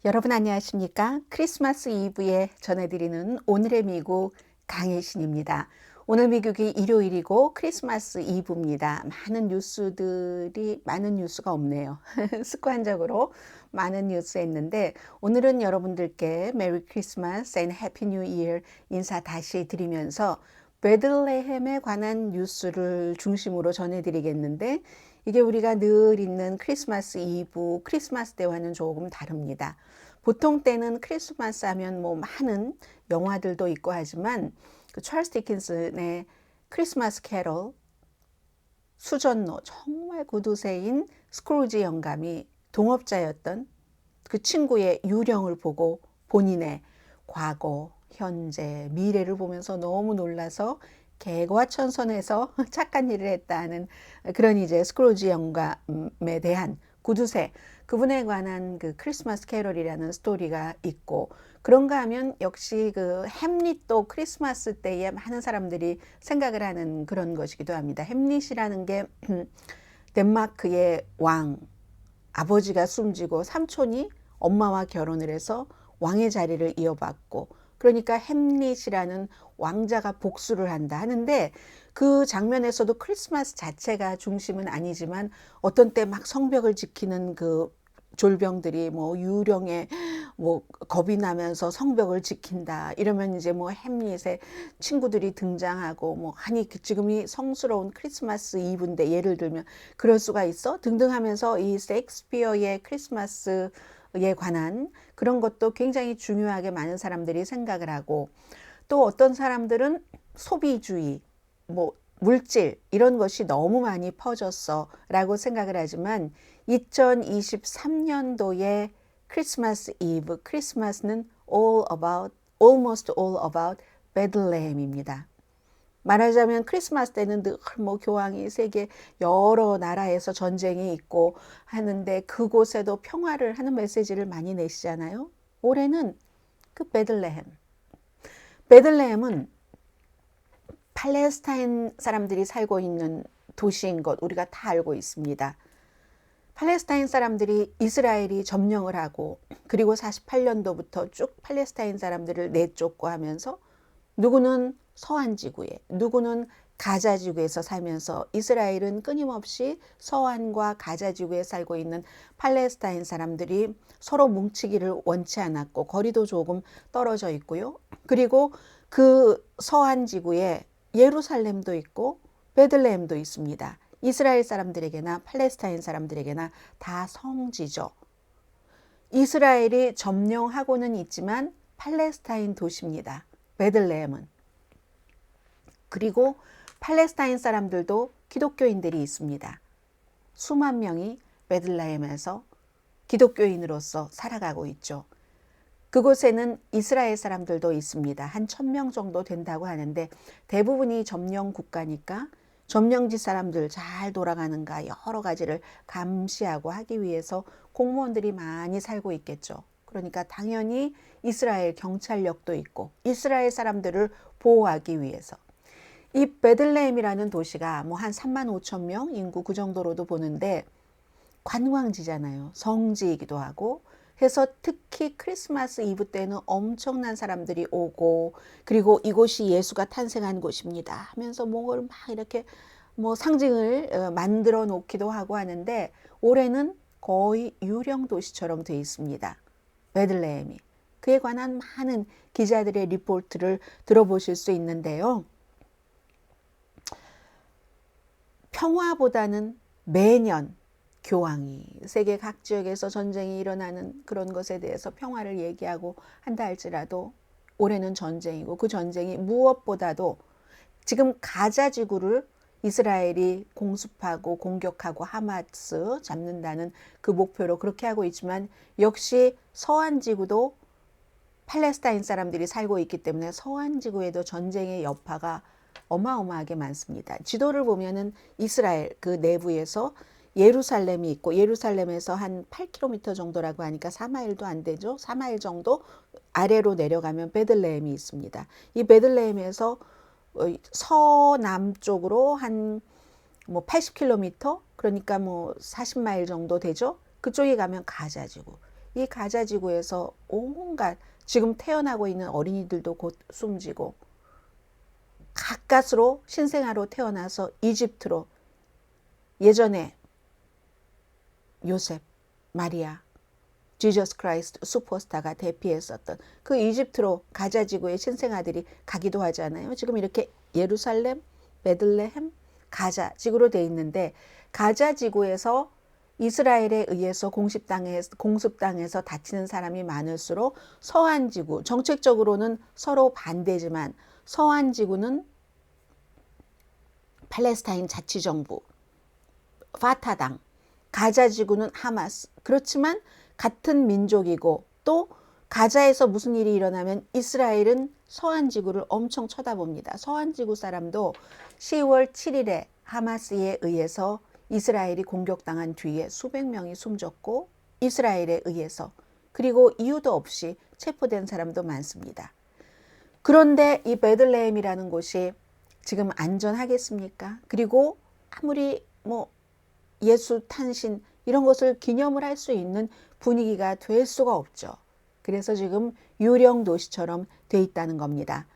여러분 안녕하십니까? 크리스마스 이브에 전해드리는 오늘의 미국 강혜신입니다. 오늘 미국이 일요일이고 크리스마스 이브입니다. 많은 뉴스가 없네요. 습관적으로 많은 뉴스 했는데 오늘은 여러분들께 메리 크리스마스 앤 해피 뉴 이어 인사 다시 드리면서 베들레헴에 관한 뉴스를 중심으로 전해드리겠는데 이게 우리가 늘 있는 크리스마스 이브, 크리스마스 때와는 조금 다릅니다. 보통 때는 크리스마스 하면 뭐 많은 영화들도 있고 하지만 그 찰스 디킨슨의 크리스마스 캐롤, 수전노, 정말 구두쇠인 스크루지 영감이 동업자였던 그 친구의 유령을 보고 본인의 과거, 현재, 미래를 보면서 너무 놀라서 개과천선해서 착한 일을 했다는 그런 이제 스크루지 영감에 대한 구두쇠 그분에 관한 그 크리스마스 캐럴이라는 스토리가 있고 그런가 하면 역시 그 햄릿도 크리스마스 때에 많은 사람들이 생각을 하는 그런 것이기도 합니다. 햄릿이라는 게 덴마크의 왕 아버지가 숨지고 삼촌이 엄마와 결혼을 해서 왕의 자리를 이어받고 그러니까 햄릿이라는 왕자가 복수를 한다 하는데 그 장면에서도 크리스마스 자체가 중심은 아니지만 어떤 때 막 성벽을 지키는 그 졸병들이 뭐 유령에 뭐 겁이 나면서 성벽을 지킨다 이러면 이제 뭐 햄릿의 친구들이 등장하고 뭐 아니 지금이 성스러운 크리스마스 이브인데 예를 들면 그럴 수가 있어 등등 하면서 이 셰익스피어의 크리스마스에 관한 그런 것도 굉장히 중요하게 많은 사람들이 생각을 하고 또 어떤 사람들은 소비주의 뭐 물질 이런 것이 너무 많이 퍼졌어 라고 생각을 하지만 2023년도의 크리스마스 이브 크리스마스는 almost all about 베들레헴입니다. 말하자면 크리스마스 때는 늘 뭐 교황이 세계 여러 나라에서 전쟁이 있고 하는데 그곳에도 평화를 하는 메시지를 많이 내시잖아요. 올해는 그 베들레헴은 팔레스타인 사람들이 살고 있는 도시인 것 우리가 다 알고 있습니다. 팔레스타인 사람들이 이스라엘이 점령을 하고 그리고 48년도부터 쭉 팔레스타인 사람들을 내쫓고 하면서 누구는 서한 지구에 누구는 가자 지구에서 살면서 이스라엘은 끊임없이 서한과 가자 지구에 살고 있는 팔레스타인 사람들이 서로 뭉치기를 원치 않았고 거리도 조금 떨어져 있고요. 그리고 그 서한 지구에 예루살렘도 있고 베들레헴도 있습니다. 이스라엘 사람들에게나 팔레스타인 사람들에게나 다 성지죠. 이스라엘이 점령하고는 있지만 팔레스타인 도시입니다. 베들레헴은. 그리고 팔레스타인 사람들도 기독교인들이 있습니다. 수만 명이 베들레헴에서 기독교인으로서 살아가고 있죠. 그곳에는 이스라엘 사람들도 있습니다. 한 1000명 정도 된다고 하는데 대부분이 점령 국가니까 점령지 사람들 잘 돌아가는가 여러 가지를 감시하고 하기 위해서 공무원들이 많이 살고 있겠죠. 그러니까 당연히 이스라엘 경찰력도 있고 이스라엘 사람들을 보호하기 위해서 이 베들레헴이라는 도시가 뭐 한 3만 5천 명 인구 그 정도로도 보는데 관광지잖아요. 성지이기도 하고 해서 특히 크리스마스 이브 때는 엄청난 사람들이 오고 그리고 이곳이 예수가 탄생한 곳입니다 하면서 뭘 막 이렇게 뭐 상징을 만들어 놓기도 하고 하는데 올해는 거의 유령 도시처럼 되어 있습니다. 베들레헴이. 그에 관한 많은 기자들의 리포트를 들어보실 수 있는데요. 평화보다는 매년 교황이 세계 각 지역에서 전쟁이 일어나는 그런 것에 대해서 평화를 얘기하고 한다 할지라도 올해는 전쟁이고 그 전쟁이 무엇보다도 지금 가자 지구를 이스라엘이 공습하고 공격하고 하마스 잡는다는 그 목표로 그렇게 하고 있지만 역시 서한 지구도 팔레스타인 사람들이 살고 있기 때문에 서한 지구에도 전쟁의 여파가 어마어마하게 많습니다. 지도를 보면은 이스라엘 그 내부에서 예루살렘이 있고 예루살렘에서 한 8km 정도라고 하니까 4마일도 안 되죠. 4마일 정도 아래로 내려가면 베들레헴이 있습니다. 이 베들레헴에서 서남쪽으로 한 뭐 80km 그러니까 뭐 40마일 정도 되죠. 그쪽에 가면 가자지구. 이 가자 지구에서 온갖 지금 태어나고 있는 어린이들도 곧 숨지고 가까스로 신생아로 태어나서 이집트로 예전에 요셉, 마리아, 지저스 크라이스트 슈퍼스타가 대피했었던 그 이집트로 가자 지구의 신생아들이 가기도 하잖아요. 지금 이렇게 예루살렘, 베들레헴, 가자 지구로 돼 있는데 가자 지구에서 이스라엘에 의해서 공습당해서 다치는 사람이 많을수록 서한 지구, 정책적으로는 서로 반대지만 서한 지구는 팔레스타인 자치정부, 파타당, 가자 지구는 하마스. 그렇지만 같은 민족이고 또 가자에서 무슨 일이 일어나면 이스라엘은 서한 지구를 엄청 쳐다봅니다. 서한 지구 사람도 10월 7일에 하마스에 의해서 이스라엘이 공격당한 뒤에 수백 명이 숨졌고 이스라엘에 의해서 그리고 이유도 없이 체포된 사람도 많습니다. 그런데 이 베들레헴이라는 곳이 지금 안전하겠습니까? 그리고 아무리 예수 탄신 이런 것을 기념을 할 수 있는 분위기가 될 수가 없죠. 그래서 지금 유령 도시처럼 돼 있다는 겁니다.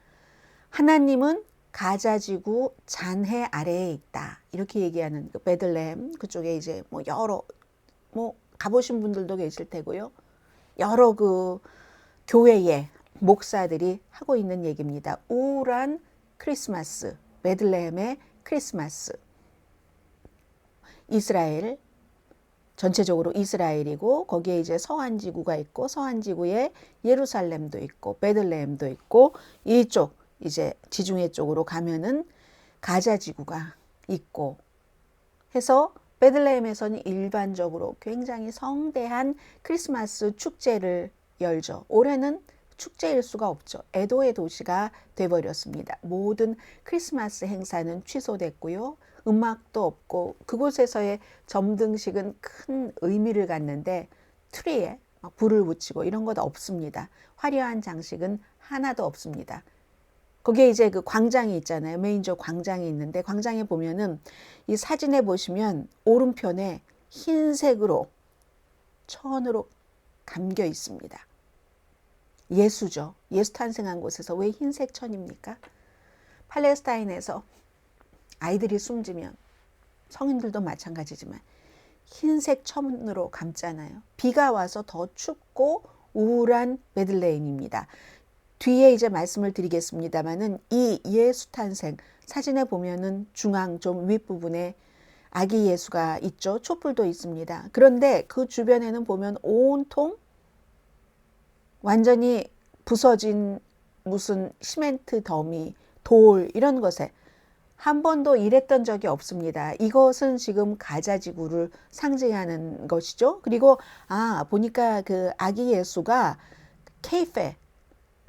하나님은 가자지구 잔해 아래에 있다. 이렇게 얘기하는 그 베들레헴 그쪽에 이제 여러 가보신 분들도 계실 테고요. 여러 그 교회의 목사들이 하고 있는 얘기입니다. 우울한 크리스마스, 베들레헴의 크리스마스. 이스라엘 전체적으로 이스라엘이고 거기에 이제 서한 지구가 있고 서한 지구에 예루살렘도 있고 베들레헴도 있고 이쪽 이제 지중해 쪽으로 가면은 가자 지구가 있고 해서 베들레헴에서는 일반적으로 굉장히 성대한 크리스마스 축제를 열죠. 올해는 축제일 수가 없죠. 애도의 도시가 돼버렸습니다. 모든 크리스마스 행사는 취소됐고요. 음악도 없고 그곳에서의 점등식은 큰 의미를 갖는데 트리에 막 불을 붙이고 이런 것 없습니다. 화려한 장식은 하나도 없습니다. 거기에 이제 그 광장이 있잖아요. 메인저 광장이 있는데 광장에 보면은 이 사진에 보시면 오른편에 흰색으로 천으로 감겨 있습니다. 예수죠. 예수 탄생한 곳에서 왜 흰색 천입니까? 팔레스타인에서 아이들이 숨지면 성인들도 마찬가지지만 흰색 천으로 감잖아요. 비가 와서 더 춥고 우울한 베들레헴입니다. 뒤에 이제 말씀을 드리겠습니다만은 이 예수 탄생 사진에 보면은 중앙 좀 윗부분에 아기 예수가 있죠. 촛불도 있습니다. 그런데 그 주변에는 보면 온통 완전히 부서진 무슨 시멘트 더미, 돌 이런 것에 한 번도 일했던 적이 없습니다. 이것은 지금 가자 지구를 상징하는 것이죠. 그리고 보니까 그 아기 예수가 케이페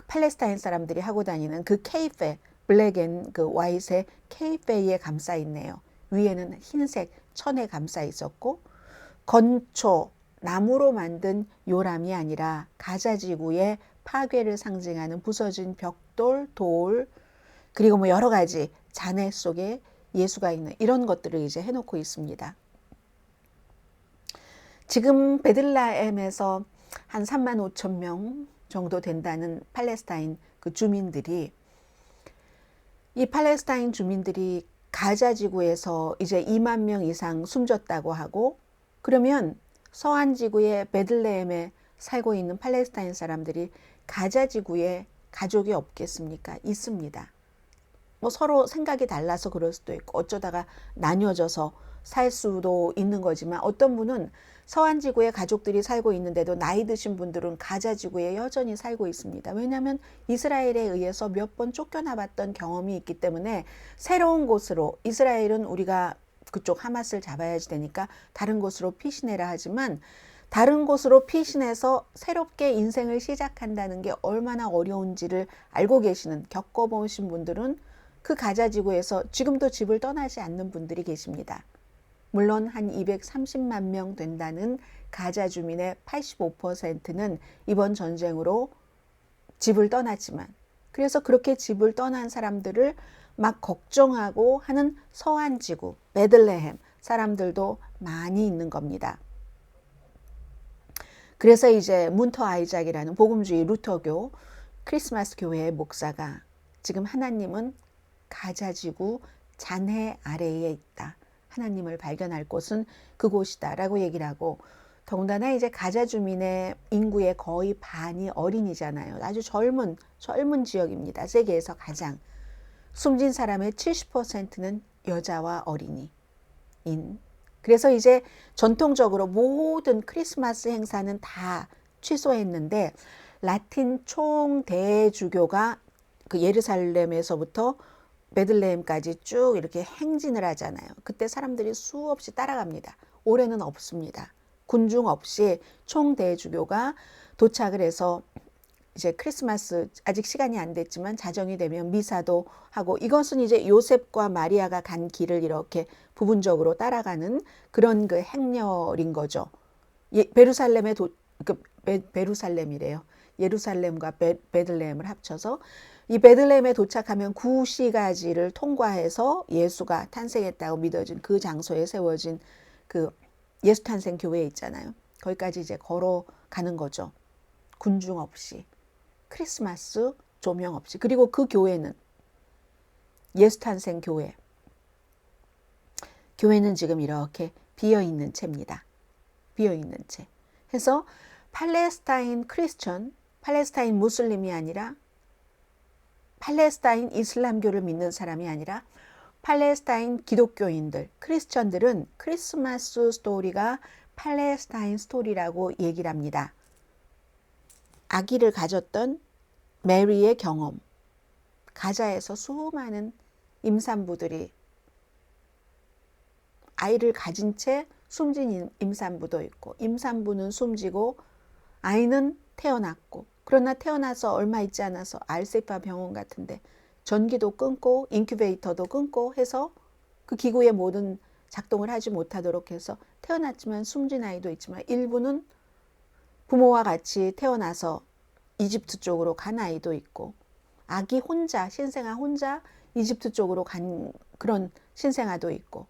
팔레스타인 사람들이 하고 다니는 그 케이페 블랙 앤 그 화이트의 케이페에 감싸 있네요. 위에는 흰색 천에 감싸 있었고 건초 나무로 만든 요람이 아니라 가자 지구의 파괴를 상징하는 부서진 벽돌, 돌 그리고 여러 가지 잔해 속에 예수가 있는 이런 것들을 이제 해놓고 있습니다. 지금 베들레헴에서 한 3만 5천 명 정도 된다는 팔레스타인 그 주민들이 이 팔레스타인 주민들이 가자 지구에서 이제 2만 명 이상 숨졌다고 하고 그러면 서한 지구의 베들레헴에 살고 있는 팔레스타인 사람들이 가자 지구에 가족이 없겠습니까? 있습니다. 서로 생각이 달라서 그럴 수도 있고 어쩌다가 나뉘어져서 살 수도 있는 거지만 어떤 분은 서한 지구에 가족들이 살고 있는데도 나이 드신 분들은 가자 지구에 여전히 살고 있습니다. 왜냐하면 이스라엘에 의해서 몇 번 쫓겨나봤던 경험이 있기 때문에 새로운 곳으로 이스라엘은 우리가 그쪽 하마스를 잡아야지 되니까 다른 곳으로 피신해라 하지만 다른 곳으로 피신해서 새롭게 인생을 시작한다는 게 얼마나 어려운지를 알고 계시는 겪어보신 분들은 그 가자 지구에서 지금도 집을 떠나지 않는 분들이 계십니다. 물론 한 230만 명 된다는 가자 주민의 85%는 이번 전쟁으로 집을 떠났지만 그래서 그렇게 집을 떠난 사람들을 막 걱정하고 하는 서한 지구, 베들레헴 사람들도 많이 있는 겁니다. 그래서 이제 문터 아이작이라는 복음주의 루터교 크리스마스 교회의 목사가 지금 하나님은 가자지구 잔해 아래에 있다. 하나님을 발견할 곳은 그곳이다 라고 얘기를 하고, 더군다나 이제 가자 주민의 인구의 거의 반이 어린이잖아요. 아주 젊은 지역입니다. 세계에서 가장. 숨진 사람의 70%는 여자와 어린이인. 그래서 이제 전통적으로 모든 크리스마스 행사는 다 취소했는데, 라틴 총대주교가 그 예루살렘에서부터 베들레헴까지 쭉 이렇게 행진을 하잖아요. 그때 사람들이 수없이 따라갑니다. 올해는 없습니다. 군중 없이 총대주교가 도착을 해서 이제 크리스마스 아직 시간이 안 됐지만 자정이 되면 미사도 하고, 이것은 이제 요셉과 마리아가 간 길을 이렇게 부분적으로 따라가는 그런 그 행렬인 거죠. 베루살렘에 베루살렘이래요. 예루살렘과 베들레헴을 합쳐서 이 베들레헴에 도착하면 구시가지를 통과해서 예수가 탄생했다고 믿어진 그 장소에 세워진 그 예수 탄생 교회 있잖아요. 거기까지 이제 걸어가는 거죠. 군중 없이, 크리스마스 조명 없이. 그리고 그 교회는 예수 탄생 교회. 교회는 지금 이렇게 비어있는 채입니다. 비어있는 채. 해서 팔레스타인 크리스천, 팔레스타인 무슬림이 아니라, 팔레스타인 이슬람교를 믿는 사람이 아니라 팔레스타인 기독교인들, 크리스천들은 크리스마스 스토리가 팔레스타인 스토리라고 얘기를 합니다. 아기를 가졌던 메리의 경험, 가자에서 수많은 임산부들이 아이를 가진 채 숨진 임산부도 있고, 임산부는 숨지고 아이는 태어났고, 그러나 태어나서 얼마 있지 않아서 알세파 병원 같은데 전기도 끊고 인큐베이터도 끊고 해서 그 기구의 모든 작동을 하지 못하도록 해서 태어났지만 숨진 아이도 있지만, 일부는 부모와 같이 태어나서 이집트 쪽으로 간 아이도 있고, 아기 혼자, 신생아 혼자 이집트 쪽으로 간 그런 신생아도 있고,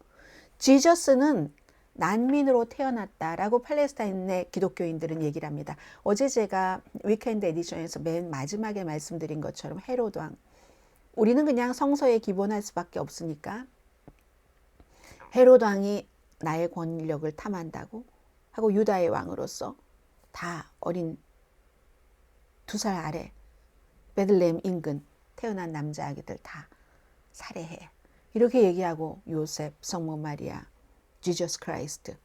지저스는 난민으로 태어났다라고 팔레스타인의 기독교인들은 얘기를 합니다. 어제 제가 위켄드 에디션에서 맨 마지막에 말씀드린 것처럼 헤롯 왕, 우리는 그냥 성서에 기본할 수밖에 없으니까 헤롯 왕이 나의 권력을 탐한다고 하고 유다의 왕으로서 다 어린 2살 아래 베들레헴 인근 태어난 남자아기들 다 살해해. 이렇게 얘기하고 요셉, 성모 마리아, 지저스 크라이스트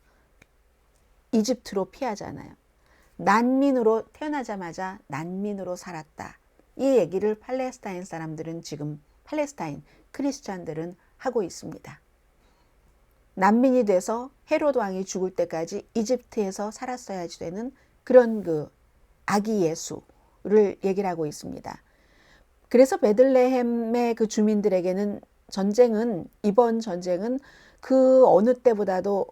이집트로 피하잖아요. 난민으로 태어나자마자 난민으로 살았다. 이 얘기를 팔레스타인 사람들은 지금, 팔레스타인 크리스찬들은 하고 있습니다. 난민이 돼서 헤롯 왕이 죽을 때까지 이집트에서 살았어야지 되는 그런 그 아기 예수를 얘기를 하고 있습니다. 그래서 베들레헴의 그 주민들에게는 이번 전쟁은 그 어느 때보다도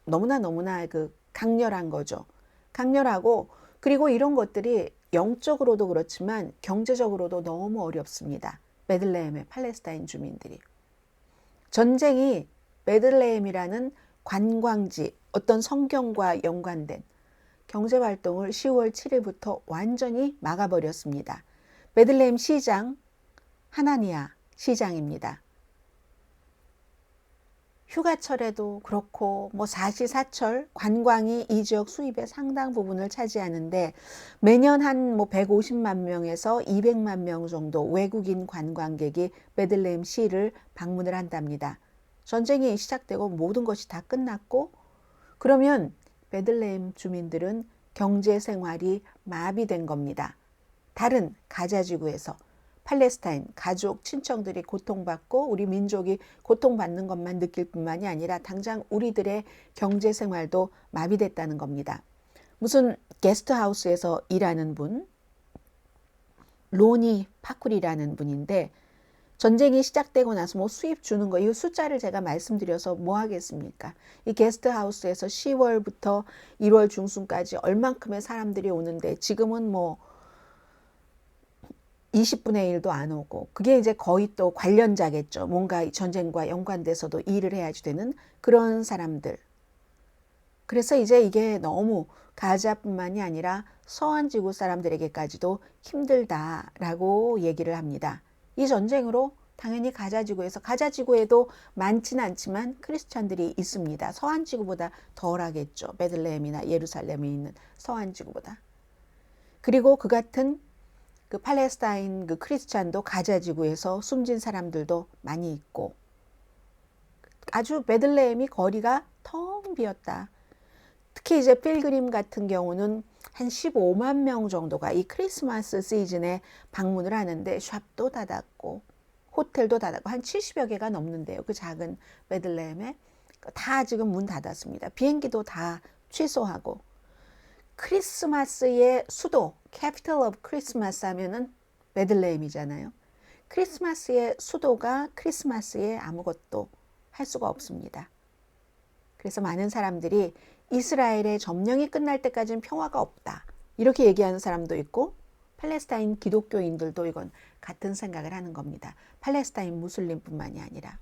너무나 그 강렬한 거죠. 강렬하고, 그리고 이런 것들이 영적으로도 그렇지만 경제적으로도 너무 어렵습니다. 베들레헴의 팔레스타인 주민들이. 전쟁이 베들레헴이라는 관광지, 어떤 성경과 연관된 경제활동을 10월 7일부터 완전히 막아버렸습니다. 베들레헴 시장, 하나니아 시장입니다. 휴가철에도 그렇고 사시사철 관광이 이 지역 수입의 상당 부분을 차지하는데, 매년 한 150만 명에서 200만 명 정도 외국인 관광객이 베들레헴 시를 방문을 한답니다. 전쟁이 시작되고 모든 것이 다 끝났고, 그러면 베들레헴 주민들은 경제 생활이 마비된 겁니다. 다른 가자 지구에서 팔레스타인 가족, 친척들이 고통받고 우리 민족이 고통받는 것만 느낄 뿐만이 아니라 당장 우리들의 경제 생활도 마비됐다는 겁니다. 무슨 게스트하우스에서 일하는 분, 로니 파쿠리라는 분인데, 전쟁이 시작되고 나서 수입 주는 거, 이 숫자를 제가 말씀드려서 뭐 하겠습니까? 이 게스트하우스에서 10월부터 1월 중순까지 얼만큼의 사람들이 오는데, 지금은 20분의 1도 안 오고, 그게 이제 거의 또 관련자겠죠. 뭔가 전쟁과 연관돼서도 일을 해야지 되는 그런 사람들. 그래서 이제 이게 너무 가자뿐만이 아니라 서한 지구 사람들에게까지도 힘들다라고 얘기를 합니다. 이 전쟁으로 당연히 가자 지구에서, 가자 지구에도 많지는 않지만 크리스찬들이 있습니다. 서한 지구보다 덜하겠죠. 베들레헴이나 예루살렘에 있는 서한 지구보다. 그리고 그 같은 그 팔레스타인 그 크리스찬도 가자 지구에서 숨진 사람들도 많이 있고, 아주 베들레헴이 거리가 텅 비었다. 특히 이제 필그림 같은 경우는 한 15만 명 정도가 이 크리스마스 시즌에 방문을 하는데 샵도 닫았고 호텔도 닫았고 한 70여 개가 넘는데요. 그 작은 베들레헴에 다 지금 문 닫았습니다. 비행기도 다 취소하고, 크리스마스의 수도, capital of Christmas 하면은 베들레헴이잖아요. 크리스마스의 수도가 크리스마스에 아무것도 할 수가 없습니다. 그래서 많은 사람들이 이스라엘의 점령이 끝날 때까지는 평화가 없다, 이렇게 얘기하는 사람도 있고, 팔레스타인 기독교인들도 이건 같은 생각을 하는 겁니다. 팔레스타인 무슬림뿐만이 아니라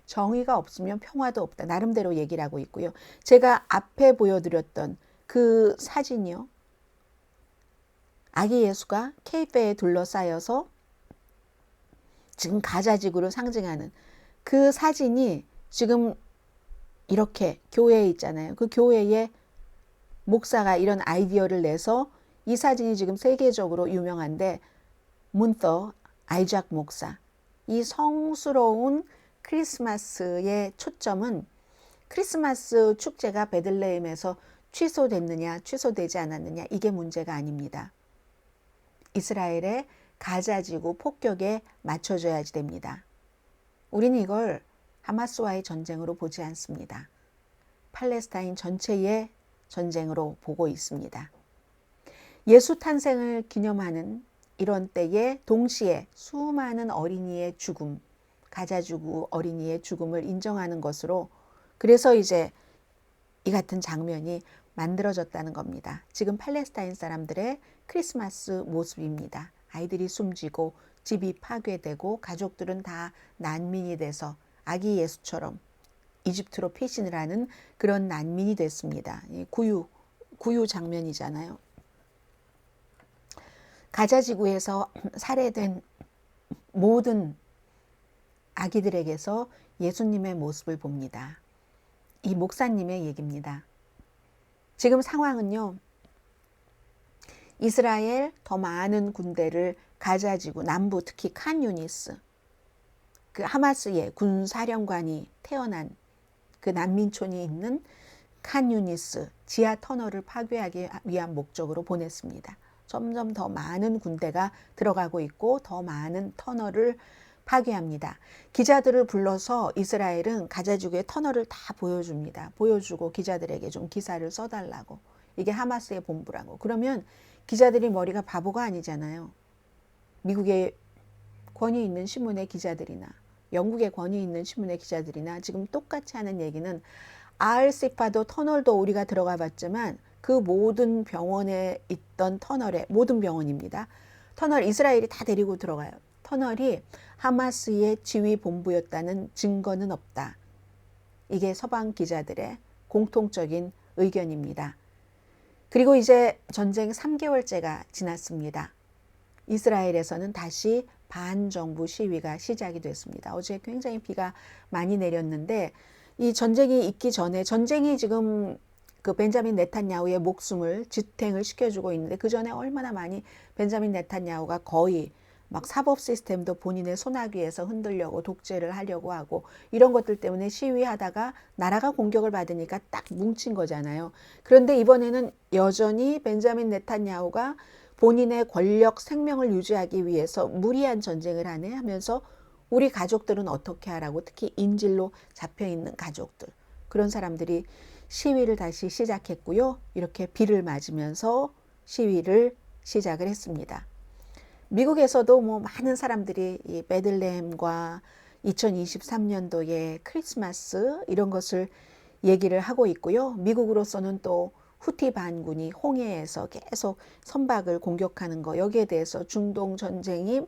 정의가 없으면 평화도 없다, 나름대로 얘기를 하고 있고요. 제가 앞에 보여드렸던 그 사진이요, 아기 예수가 케이프에 둘러싸여서 지금 가자 지구를 상징하는 그 사진이 지금 이렇게 교회에 있잖아요. 그 교회에 목사가 이런 아이디어를 내서 이 사진이 지금 세계적으로 유명한데, 문터 아이작 목사, 이 성스러운 크리스마스의 초점은 크리스마스 축제가 베들레헴에서 취소됐느냐 취소되지 않았느냐, 이게 문제가 아닙니다. 이스라엘의 가자지구 폭격에 맞춰줘야지 됩니다. 우리는 이걸 하마스와의 전쟁으로 보지 않습니다. 팔레스타인 전체의 전쟁으로 보고 있습니다. 예수 탄생을 기념하는 이런 때에 동시에 수많은 어린이의 죽음, 가자지구 어린이의 죽음을 인정하는 것으로, 그래서 이제 이 같은 장면이 만들어졌다는 겁니다. 지금 팔레스타인 사람들의 크리스마스 모습입니다. 아이들이 숨지고 집이 파괴되고 가족들은 다 난민이 돼서 아기 예수처럼 이집트로 피신을 하는 그런 난민이 됐습니다. 구유 장면이잖아요. 가자 지구에서 살해된 모든 아기들에게서 예수님의 모습을 봅니다. 이 목사님의 얘기입니다. 지금 상황은요, 이스라엘 더 많은 군대를 가자 지구 남부, 특히 칸 유니스, 그 하마스의 군사령관이 태어난 그 난민촌이 있는 칸 유니스 지하 터널을 파괴하기 위한 목적으로 보냈습니다. 점점 더 많은 군대가 들어가고 있고 더 많은 터널을 파괴합니다. 기자들을 불러서 이스라엘은 가자지구의 터널을 다 보여줍니다. 보여주고 기자들에게 좀 기사를 써달라고. 이게 하마스의 본부라고. 그러면 기자들이 머리가 바보가 아니잖아요. 미국의 권위 있는 신문의 기자들이나 영국의 권위 있는 신문의 기자들이나 지금 똑같이 하는 얘기는, 알시파도 터널도 우리가 들어가 봤지만 그 모든 병원에 있던 터널에, 모든 병원입니다. 터널 이스라엘이 다 데리고 들어가요. 터널이 하마스의 지휘 본부였다는 증거는 없다. 이게 서방 기자들의 공통적인 의견입니다. 그리고 이제 전쟁 3개월째가 지났습니다. 이스라엘에서는 다시 반정부 시위가 시작이 됐습니다. 어제 굉장히 비가 많이 내렸는데, 이 전쟁이 있기 전에, 전쟁이 지금 그 벤자민 네탄야후의 목숨을 지탱을 시켜주고 있는데, 그 전에 얼마나 많이 벤자민 네탄야후가 거의 막 사법 시스템도 본인의 손아귀에서 흔들려고 독재를 하려고 하고, 이런 것들 때문에 시위하다가 나라가 공격을 받으니까 딱 뭉친 거잖아요. 그런데 이번에는 여전히 벤자민 네탄야후가 본인의 권력 생명을 유지하기 위해서 무리한 전쟁을 하네 하면서, 우리 가족들은 어떻게 하라고, 특히 인질로 잡혀있는 가족들, 그런 사람들이 시위를 다시 시작했고요. 이렇게 비를 맞으면서 시위를 시작을 했습니다. 미국에서도 뭐 많은 사람들이 이 베들레헴과 2023년도의 크리스마스 이런 것을 얘기를 하고 있고요. 미국으로서는 또 후티 반군이 홍해에서 계속 선박을 공격하는 거, 여기에 대해서 중동 전쟁이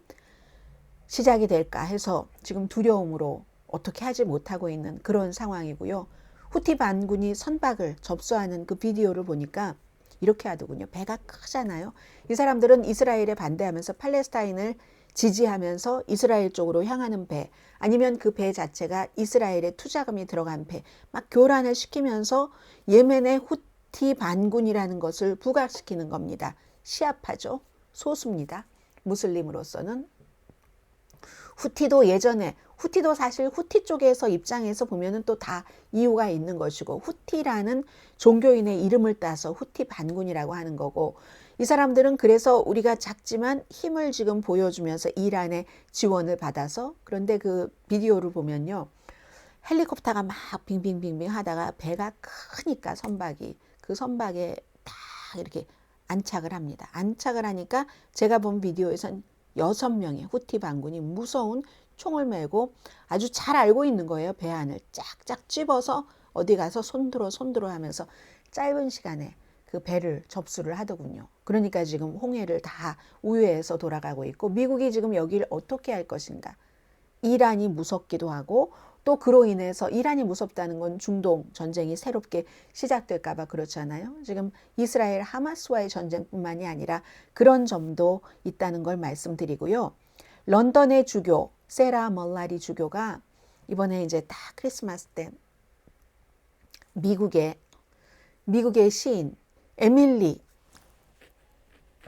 시작이 될까 해서 지금 두려움으로 어떻게 하지 못하고 있는 그런 상황이고요. 후티 반군이 선박을 접수하는 그 비디오를 보니까 이렇게 하더군요. 배가 크잖아요. 이 사람들은 이스라엘에 반대하면서 팔레스타인을 지지하면서 이스라엘 쪽으로 향하는 배, 아니면 그 배 자체가 이스라엘에 투자금이 들어간 배, 막 교란을 시키면서 예멘의 후티 반군이라는 것을 부각시키는 겁니다. 시아파죠. 소수입니다. 무슬림으로서는. 후티도 예전에, 후티도 사실 후티 쪽에서 입장에서 보면은 또 다 이유가 있는 것이고, 후티라는 종교인의 이름을 따서 후티 반군이라고 하는 거고, 이 사람들은 그래서 우리가 작지만 힘을 지금 보여주면서 이란의 지원을 받아서, 그런데 그 비디오를 보면요, 헬리콥터가 막 빙빙빙빙 하다가 배가 크니까 선박이, 그 선박에 딱 이렇게 안착을 합니다. 안착을 하니까 제가 본 비디오에선 6명의 후티 반군이 무서운 총을 메고 아주 잘 알고 있는 거예요. 배 안을 쫙쫙 찝어서 어디 가서 손들어 하면서 짧은 시간에 그 배를 접수를 하더군요. 그러니까 지금 홍해를 다 우회해서 돌아가고 있고, 미국이 지금 여기를 어떻게 할 것인가. 이란이 무섭기도 하고, 또 그로 인해서 이란이 무섭다는 건 중동 전쟁이 새롭게 시작될까 봐 그렇잖아요. 지금 이스라엘 하마스와의 전쟁뿐만이 아니라 그런 점도 있다는 걸 말씀드리고요. 런던의 주교 세라 멀라리 주교가 이번에 이제 딱 크리스마스 때 미국의 시인 에밀리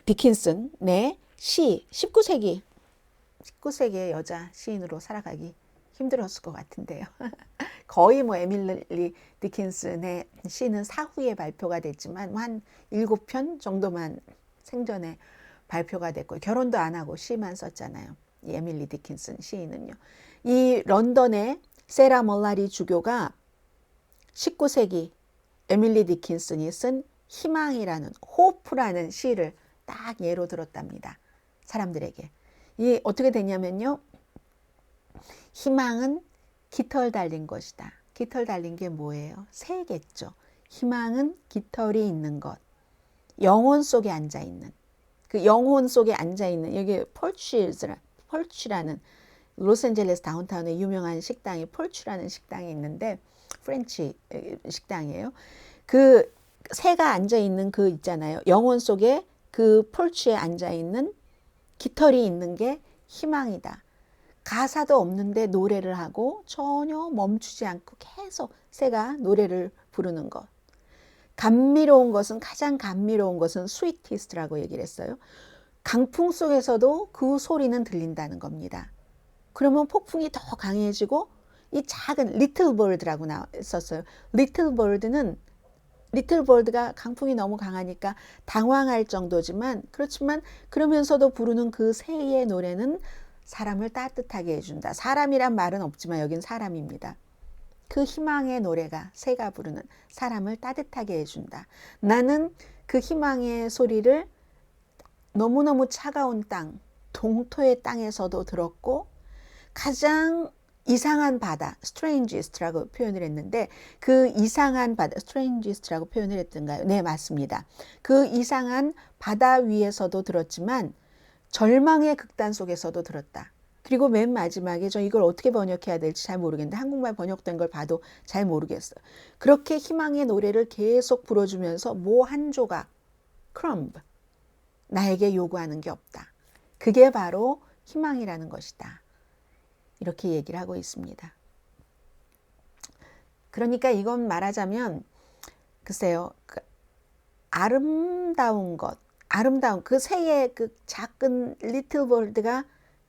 디킨슨의 시, 19세기의 여자 시인으로 살아가기 힘들었을 것 같은데요. 거의 뭐 에밀리 디킨슨의 시는 사후에 발표가 됐지만 한 7편 정도만 생전에 발표가 됐고, 결혼도 안 하고 시만 썼잖아요. 이 에밀리 디킨슨 시인은요. 이 런던의 세라 멀라리 주교가 19세기 에밀리 디킨슨이 쓴 희망이라는, 호프라는 시를 딱 예로 들었답니다. 사람들에게. 이 어떻게 되냐면요, 희망은 깃털 달린 것이다. 깃털 달린 게 뭐예요? 새겠죠. 희망은 깃털이 있는 것. 영혼 속에 앉아있는. 그 영혼 속에 앉아있는, 여기 펄치라는 로스앤젤레스 다운타운에 유명한 식당이 펄치라는 식당이 있는데, 프렌치 식당이에요. 그 새가 앉아있는 그 있잖아요. 영혼 속에 그 펄치에 앉아있는 깃털이 있는 게 희망이다. 가사도 없는데 노래를 하고 전혀 멈추지 않고 계속 새가 노래를 부르는 것. 감미로운 것은, 가장 감미로운 것은 스위티스트라고 얘기를 했어요. 강풍 속에서도 그 소리는 들린다는 겁니다. 그러면 폭풍이 더 강해지고, 이 작은 리틀 버드라고 썼어요. 리틀 버드가 강풍이 너무 강하니까 당황할 정도지만, 그렇지만 그러면서도 부르는 그 새의 노래는 사람을 따뜻하게 해준다. 사람이란 말은 없지만 여긴 사람입니다. 그 희망의 노래가, 새가 부르는, 사람을 따뜻하게 해준다. 나는 그 희망의 소리를 너무너무 차가운 땅, 동토의 땅에서도 들었고, 가장 이상한 바다, strangest라고 표현을 했는데, 그 이상한 바다, strangest라고 표현을 했던가요? 네, 맞습니다. 그 이상한 바다 위에서도 들었지만 절망의 극단 속에서도 들었다. 그리고 맨 마지막에, 저 이걸 어떻게 번역해야 될지 잘 모르겠는데, 한국말 번역된 걸 봐도 잘 모르겠어요. 그렇게 희망의 노래를 계속 불어주면서 뭐 한 조각, crumb, 나에게 요구하는 게 없다. 그게 바로 희망이라는 것이다. 이렇게 얘기를 하고 있습니다. 그러니까 이건 말하자면, 글쎄요, 그 아름다운 것, 아름다운 그 새의 그 작은 리틀 버드가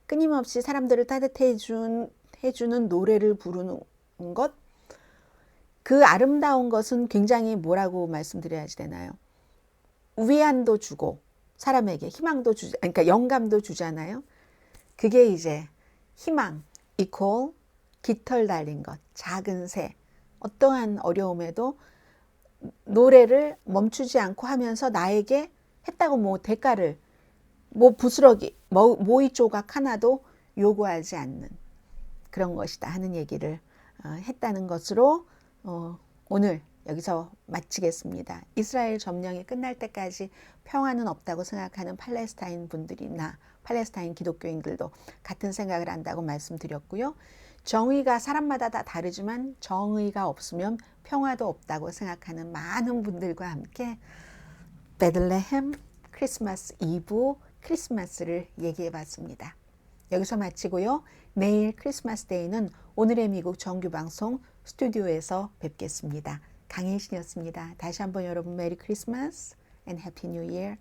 끊임없이 사람들을 따뜻해 해주는 노래를 부르는 것, 그 아름다운 것은 굉장히 뭐라고 말씀드려야 되나요? 위안도 주고 사람에게 희망도 그러니까 영감도 주잖아요. 그게 이제 희망 이퀄 깃털 달린 것, 작은 새, 어떠한 어려움에도 노래를 멈추지 않고 하면서 나에게 했다고 뭐 대가를, 뭐 부스러기, 모이 조각 하나도 요구하지 않는 그런 것이다 하는 얘기를 했다는 것으로 오늘 여기서 마치겠습니다. 이스라엘 점령이 끝날 때까지 평화는 없다고 생각하는 팔레스타인 분들이나 팔레스타인 기독교인들도 같은 생각을 한다고 말씀드렸고요. 정의가 사람마다 다 다르지만 정의가 없으면 평화도 없다고 생각하는 많은 분들과 함께 베들레헴 크리스마스 이브 크리스마스를 얘기해 봤습니다. 여기서 마치고요. 내일 크리스마스 데이는 오늘의 미국 정규 방송 스튜디오에서 뵙겠습니다. 강혜신이었습니다. 다시 한번 여러분 메리 크리스마스 and 해피 뉴 이어.